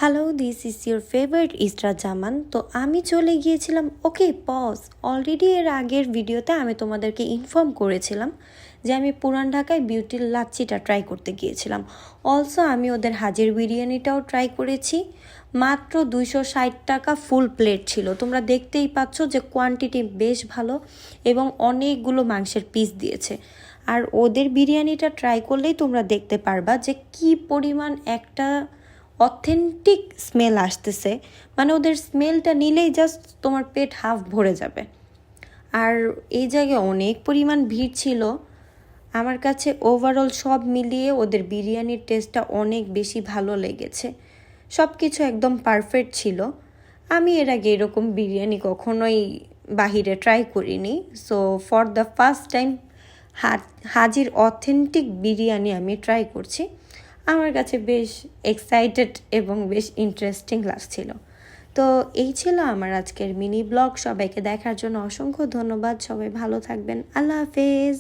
Hello, this is your favourite Isra Zaman. তো আমি চলে গিয়েছিলাম, ওকে পজ, অলরেডি এর আগের ভিডিওতে আমি তোমাদেরকে ইনফর্ম করেছিলাম যে আমি পুরান ঢাকায় বিউটির লাচ্ছিটা ট্রাই করতে গিয়েছিলাম। অলসো আমি ওদের হাজির বিরিয়ানিটাও ট্রাই করেছি। মাত্র 260 টাকা ফুল প্লেট ছিল। তোমরা দেখতেই পাচ্ছ যে কোয়ান্টিটি বেশ ভালো এবং অনেকগুলো মাংসের পিস দিয়েছে। আর ওদের বিরিয়ানিটা ট্রাই করলেই তোমরা দেখতে পারবা যে কি পরিমাণ একটা অথেন্টিক স্মেল আসতেছে। মানে ওদের স্মেলটা নিলেই জাস্ট তোমার পেট হাফ ভরে যাবে। আর এই জায়গায় অনেক পরিমাণ ভিড় ছিল। আমার কাছে ওভারঅল সব মিলিয়ে ওদের বিরিয়ানির টেস্টটা অনেক বেশি ভালো লেগেছে। সব কিছু একদম পারফেক্ট ছিল। আমি এর আগে এরকম বিরিয়ানি কখনোই বাহিরে ট্রাই করিনি। So for the first time হাজির অথেন্টিক বিরিয়ানি আমি ট্রাই করছি। আমার কাছে বেশ এক্সাইটেড এবং বেশ ইন্টারেস্টিং লাগছিল। তো এই ছিল আমার আজকের মিনি ব্লগ। সবাইকে দেখার জন্য অসংখ্য ধন্যবাদ। সবাই ভালো থাকবেন। আল্লাহ হাফেজ।